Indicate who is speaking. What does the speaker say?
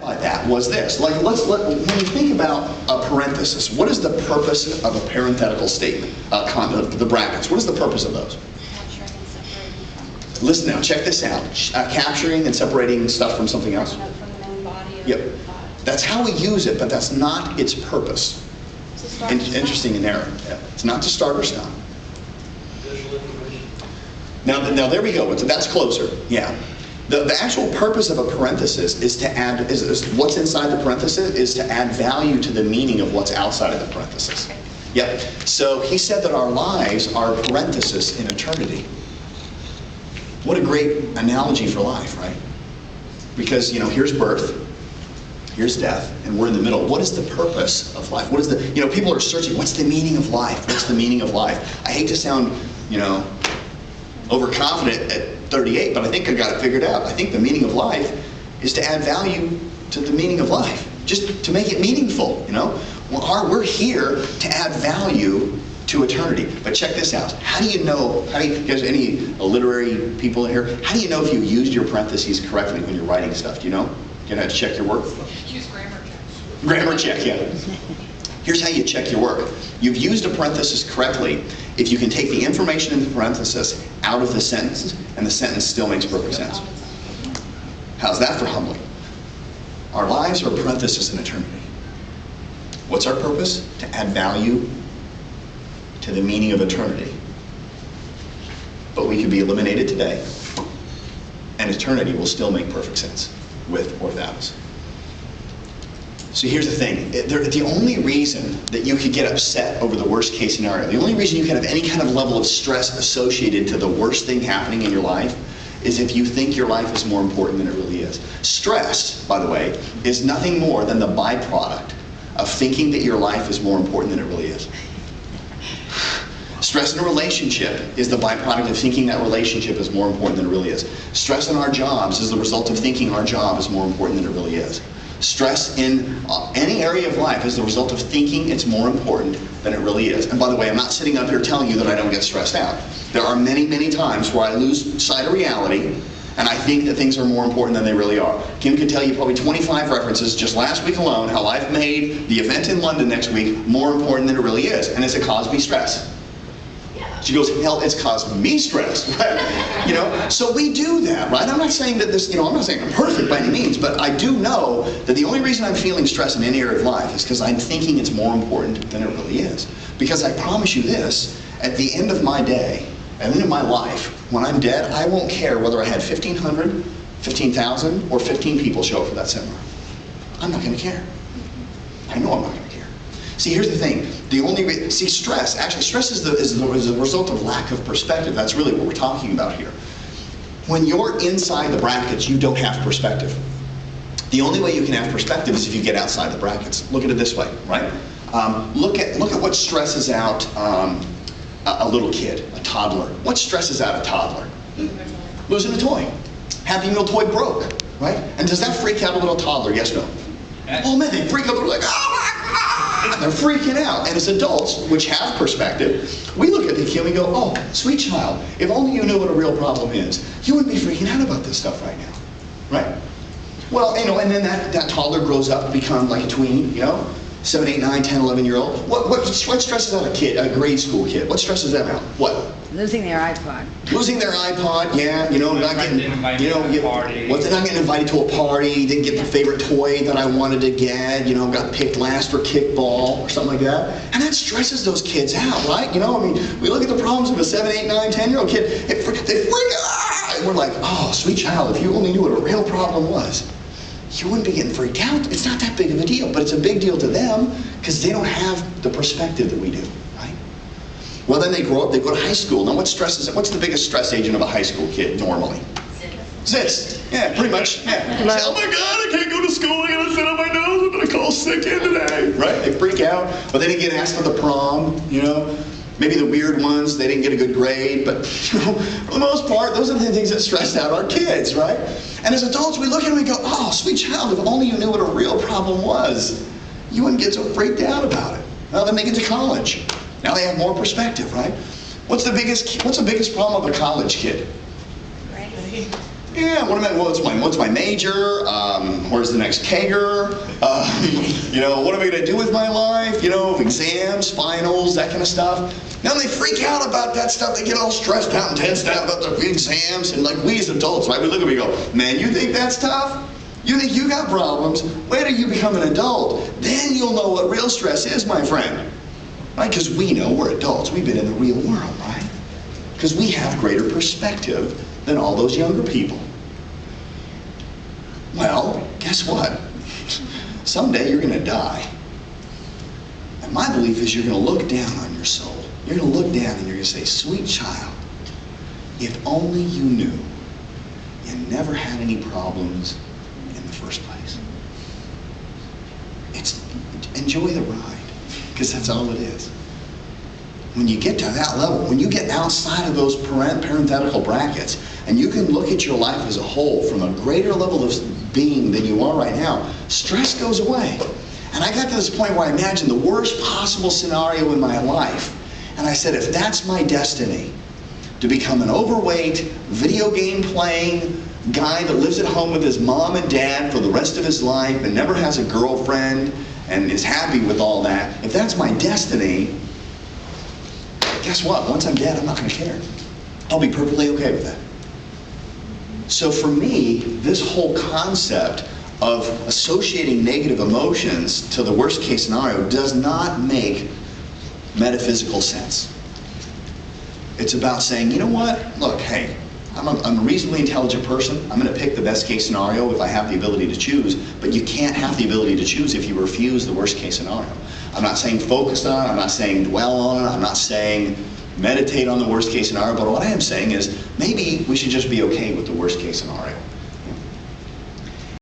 Speaker 1: by that was this. Like, when you think about a parenthesis, what is the purpose of a parenthetical statement? The brackets. What is the purpose of those?
Speaker 2: Capturing and separating from.
Speaker 1: Listen now, check this out. Capturing and separating stuff from something else.
Speaker 2: From the main body of
Speaker 1: Yep.
Speaker 2: the thought.
Speaker 1: That's how we use it, but that's not its purpose.
Speaker 2: To start with.
Speaker 1: Interesting and narrow. Yeah. It's not to start or stop.
Speaker 3: Visual information.
Speaker 1: Now there we go. That's closer. Yeah. The actual purpose of a parenthesis is to add, is what's inside the parenthesis is to add value to the meaning of what's outside of the parenthesis. Yep. So he said that our lives are a parenthesis in eternity. What a great analogy for life, right? Because, here's birth, here's death, and we're in the middle. What is the purpose of life? What is the, people are searching, what's the meaning of life? What's the meaning of life? I hate to sound, overconfident at 38, but I think I got it figured out. I think the meaning of life is to add value to the meaning of life, just to make it meaningful, We're here to add value to eternity. But check this out. How do you know, you guys, any literary people in here, how do you know if you used your parentheses correctly when you're writing stuff? Do you know? You know how to check your work?
Speaker 4: Use grammar checks.
Speaker 1: Grammar check, yeah. Here's how you check your work. You've used a parenthesis correctly if you can take the information in the parenthesis out of the sentence, and the sentence still makes perfect sense. How's that for humbling? Our lives are a parenthesis in eternity. What's our purpose? To add value to the meaning of eternity. But we could be eliminated today, and eternity will still make perfect sense, with or without us. So here's the thing. The only reason that you could get upset over the worst case scenario, the only reason you can have any kind of level of stress associated to the worst thing happening in your life is if you think your life is more important than it really is. Stress, by the way, is nothing more than the byproduct of thinking that your life is more important than it really is. Stress in a relationship is the byproduct of thinking that relationship is more important than it really is. Stress in our jobs is the result of thinking our job is more important than it really is. Stress in any area of life is the result of thinking it's more important than it really is. And by the way, I'm not sitting up here telling you that I don't get stressed out. There are many, many times where I lose sight of reality and I think that things are more important than they really are. Kim could tell you probably 25 references just last week alone how I've made the event in London next week more important than it really is. And it's caused me stress. She goes, hell, it's caused me stress, right? So we do that, right? I'm not saying that this, I'm not saying I'm perfect by any means, but I do know that the only reason I'm feeling stress in any area of life is because I'm thinking it's more important than it really is. Because I promise you this, at the end of my day, at the end of my life, when I'm dead, I won't care whether I had 1,500, 15,000, or 15 people show up for that seminar. I'm not going to care. I know I'm not going to care. See, here's the thing. Stress. Actually, stress is the result of lack of perspective. That's really what we're talking about here. When you're inside the brackets, you don't have perspective. The only way you can have perspective is if you get outside the brackets. Look at it this way, right? Look at what stresses out a little kid, a toddler. What stresses out a toddler? Losing a toy. Having your toy broke, right? And does that freak out a little toddler? Yes, no? Oh man, they freak out. They're like, oh my God! They're freaking out. And as adults, which have perspective, we look at the kid and we go, oh, sweet child, if only you knew what a real problem is, you wouldn't be freaking out about this stuff right now, right? Well, and then that toddler grows up to become like a tween, 7, 8, 9, 10, 11-year-old. What stresses out a kid, a grade school kid? What stresses them out? What?
Speaker 5: Losing their iPod.
Speaker 1: Losing their iPod, yeah, not getting invited to a party. Not getting invited to a party, didn't get the favorite toy that I wanted to get, got picked last for kickball or something like that. And that stresses those kids out, right? We look at the problems of a 7, 8, 9, 10-year-old kid, they freak out. And we're like, oh, sweet child, if you only knew what a real problem was, you wouldn't be getting freaked out. It's not that big of a deal, but it's a big deal to them because they don't have the perspective that we do, right? Well, then they grow up, they go to high school. Now, what's the biggest stress agent of a high school kid normally? Zits. Yeah, pretty much. Yeah. Oh my God, I can't go to school. I gotta sit on my nose. I'm gonna call sick in today. Right? They freak out. But they didn't get asked for the prom, Maybe the weird ones, they didn't get a good grade, but for the most part, those are the things that stress out our kids, right? And as adults, we look at them and we go, oh, sweet child, if only you knew what a real problem was, you wouldn't get so freaked out about it. Well, then they get to college. Now they have more perspective, right? What's the biggest problem of a college kid? Yeah, what's my major? Where's the next kegger? What am I going to do with my life? Exams, finals, that kind of stuff. Now they freak out about that stuff. They get all stressed out and tensed out about the exams. And like we as adults, right? We look at me and go, man, you think that's tough? You think you got problems? Wait till you become an adult. Then you'll know what real stress is, my friend. Right? Because we know we're adults. We've been in the real world, right? Because we have greater perspective than all those younger people. Well, guess what? Someday you're going to die. And my belief is you're going to look down on your soul. You're going to look down and you're going to say, sweet child, if only you knew you never had any problems in the first place. Enjoy the ride, because that's all it is. When you get to that level, when you get outside of those parenthetical brackets, and you can look at your life as a whole from a greater level of being than you are right now, stress goes away. And I got to this point where I imagined the worst possible scenario in my life. And I said, if that's my destiny, to become an overweight, video game playing guy that lives at home with his mom and dad for the rest of his life and never has a girlfriend and is happy with all that, if that's my destiny, guess what? Once I'm dead, I'm not going to care. I'll be perfectly okay with that. So for me, this whole concept of associating negative emotions to the worst case scenario does not make metaphysical sense. It's about saying, you know what? Look, hey, I'm a reasonably intelligent person. I'm going to pick the best case scenario if I have the ability to choose, but you can't have the ability to choose if you refuse the worst case scenario. I'm not saying focus on it. I'm not saying dwell on it. I'm not saying meditate on the worst case scenario, but what I am saying is maybe we should just be okay with the worst case scenario.